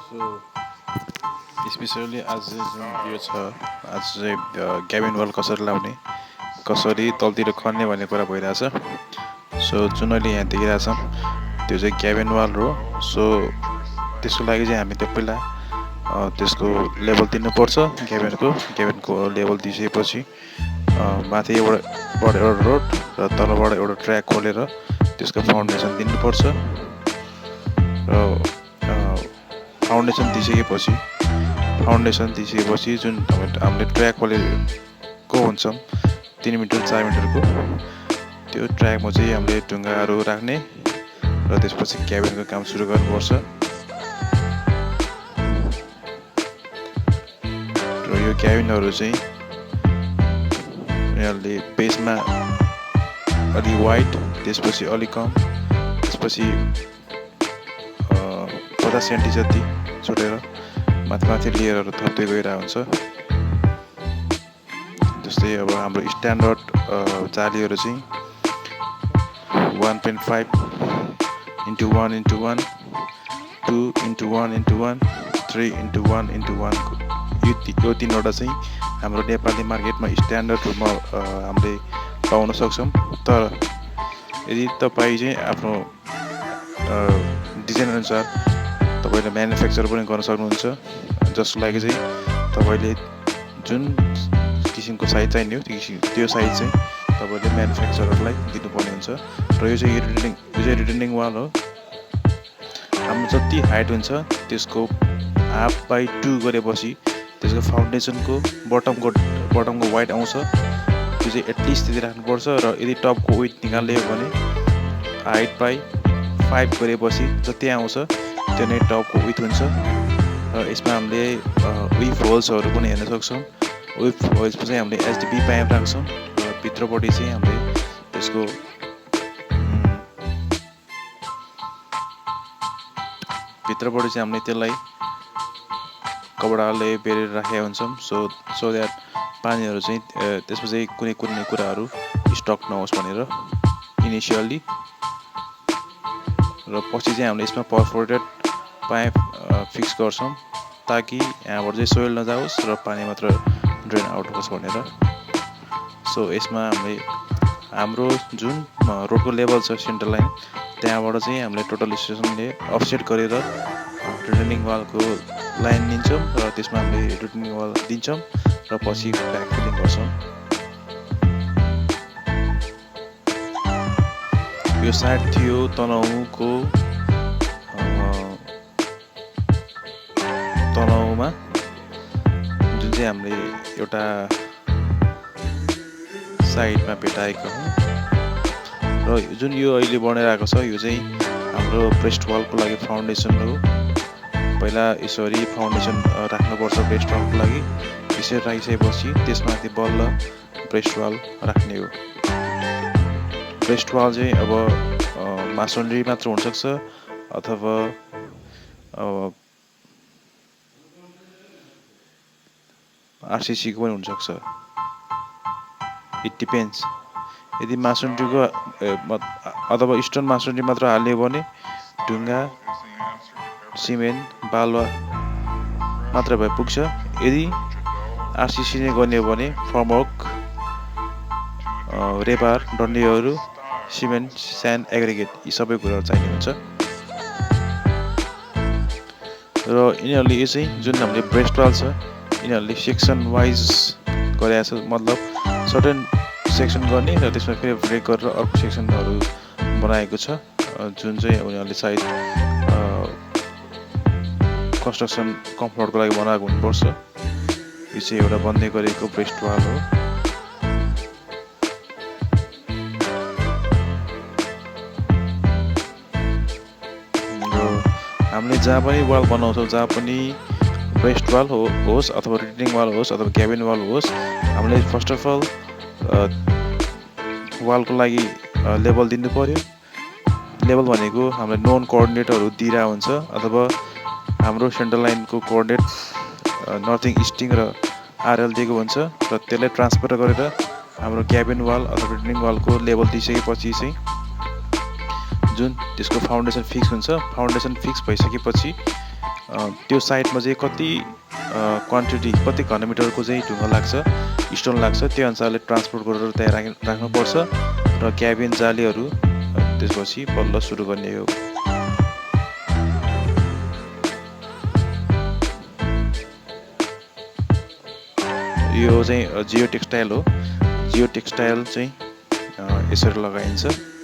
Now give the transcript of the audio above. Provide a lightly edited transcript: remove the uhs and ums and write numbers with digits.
So specially आज जुन यो छ आज चाहिँ ग्याबिन वाल कसरी लाउने कसरी तलतिर खन्ने भन्ने कुरा भइरहेछ। सो जुन अहिले यहाँ देखिरहेछौँ त्यो चाहिँ ग्याबिन वाल हो। सो त्यसको लागि चाहिँ हामी त्यो पहिला त्यसको लेभल दिनुपर्छ। ग्याबिनको लेभल दिइसकेपछि माथि एउटा रोड र तलबाट एउटा ट्र्याक खोलेर त्यसको फाउन्डेसन दिनुपर्छ। र फाउन्डेसन दिइसकेपछि जुन हामीले ट्र्याक खोलेको हुन्छौँ 3 मिटर 4 मिटरको त्यो ट्र्याकमा चाहिँ हामीले ढुङ्गाहरू राख्ने र त्यसपछि क्याबिनको काम सुरु गर्नुपर्छ। र यो क्याबिनहरू चाहिँ यिनीहरूले बेसमा अलि वाइड, त्यसपछि अलि कम, त्यसपछि 50 सेन्टी जति छोडेर माथि लेयरहरू थप्दै गइरहेको हुन्छ। जस्तै अब हाम्रो स्ट्यान्डर्ड जालीहरू चाहिँ 1.5 into 1 into 1, 2 into 1 into 1, 3 into 1 into 1 यो तीनवटा चाहिँ हाम्रो नेपाली मार्केटमा स्ट्यान्डर्ड रूपमा हामीले पाउन सक्छौँ। तर यदि तपाईँ चाहिँ आफ्नो डिजाइन अनुसार तपाईँले म्यानुफ्याक्चर पनि गर्न सक्नुहुन्छ, जसको लागि चाहिँ तपाईँले जुन किसिमको साइज चाहिने हो त्यो साइज चाहिँ तपाईँले म्यानुफ्याक्चररलाई दिनुपर्ने हुन्छ। र यो चाहिँ रिटर्निङ वाल हो। हाम्रो जति हाइट हुन्छ त्यसको 1/2 गरेपछि त्यसको फाउन्डेसनको बटमको वाइड आउँछ, त्यो चाहिँ एटलिस्ट त्यति राख्नुपर्छ। र यदि टपको विथ निकाल्ने हो भने 8/5 गरेपछि जति आउँछ त्यो नै टपको विथ हुन्छ। र यसमा हामीले विफ होल्सहरू पनि हेर्न सक्छौँ। विफ होल्समा चाहिँ हामीले एचडिपी पाइप राख्छौँ र भित्रपट्टि चाहिँ हामीले त्यसको त्यसलाई कपडाले बेरेर राखेका हुन्छौँ। सो द्याट पानीहरू चाहिँ त्यसमा चाहिँ कुनै कुराहरू स्टक नहोस् भनेर इनिसियली। र पछि चाहिँ हामीले यसमा पर्फोरेटेड पाइप फिक्स गर्छौँ ताकि यहाँबाट चाहिँ सोइल नजाओस् र पानी मात्र ड्रेन आउट होस् भनेर। सो यसमा हाम्रो जुन रोडको लेभल छ सेन्टर लाइन, त्यहाँबाट चाहिँ हामीले टोटल स्टेसनले अफसेट गरेर रिटर्निङ वालको लाइन लिन्छौँ र त्यसमा हामीले रिटर्निङ वाल दिन्छौँ र पछि ब्याक फिलिङ गर्छौँ। यो साइड थियो तनहुमा जुन चाहिँ हामीले एउटा साइडमा भेटाएको हौँ। र जुन यो अहिले बनिरहेको छ यो चाहिँ हाम्रो ब्रेस्ट वालको लागि फाउन्डेसन हो। पहिला यसरी फाउन्डेसन राख्नुपर्छ ब्रेस्ट वालको लागि। यसरी राखिसकेपछि त्यसमाथि बल्ल ब्रेस्ट वाल राख्ने हो। ब्रेस्ट वाल चाहिँ अब मासोनरी मात्र हुनसक्छ अथवा आरसिसीको पनि हुनसक्छ। It depends. यदि मासोनरीको अथवा स्टोन मासोनरी मात्र हाल्ने हो भने ढुङ्गा, सिमेन्ट, बालुवा मात्र भए पुग्छ। यदि आरसिसी नै गर्ने हो भने फर्मवर्क, रेबार, डन्डीहरू, सिमेन्ट, स्यान्ड, एग्रिगेट यी सबै कुराहरू चाहिने हुन्छ। र यिनीहरूले यो चाहिँ जुन हामीले ब्रेस्ट वाल छ यिनीहरूले सेक्सन वाइज गरेको छ, मतलब सर्टेन सेक्सन गर्ने र त्यसमा फेरि ब्रेक गरेर अर्को सेक्सनहरू बनाएको छ, जुन चाहिँ उनीहरूले सायद कन्स्ट्रक्सन कम्फर्टको लागि बनाएको हुनुपर्छ। यो चाहिँ एउटा बन्दै गरेको ब्रेस्ट वाल हो। हामीले जहाँ पनि वाल बनाउँछौँ, जहाँ पनि ब्रेस्ट वाल होस् अथवा रिटर्निङ वाल होस् अथवा क्याबिन वाल होस्, हामीले फर्स्ट अफ अल वालको लागि लेभल दिनु पर्यो। लेभल भनेको हामीले नोन कोअर्डिनेटहरू दिइरहेको हुन्छ अथवा हाम्रो सेन्टर लाइनको कोअर्डिनेट नर्थिङ, इस्टिङ र आरएल दिएको हुन्छ र त्यसलाई ट्रान्सफर गरेर हाम्रो क्याबिन वाल अथवा रिटर्निङ वालको लेभल दिइसकेपछि चाहिँ जुन त्यसको फाउन्डेसन फिक्स हुन्छ। फाउन्डेसन फिक्स भइसकेपछि त्यो साइडमा चाहिँ कति क्वान्टिटी कति घनमिटरको चाहिँ ढुङ्गा लाग्छ, स्टोन लाग्छ, त्यो अनुसारले ट्रान्सपोर्ट गरेर त्यहाँ राख्नुपर्छ र ग्याबियन जालीहरू त्यसपछि बल्ल सुरु गर्ने हो। यो चाहिँ जियो टेक्सटाइल हो। जियो टेक्सटाइल चाहिँ यसरी लगाइन्छ।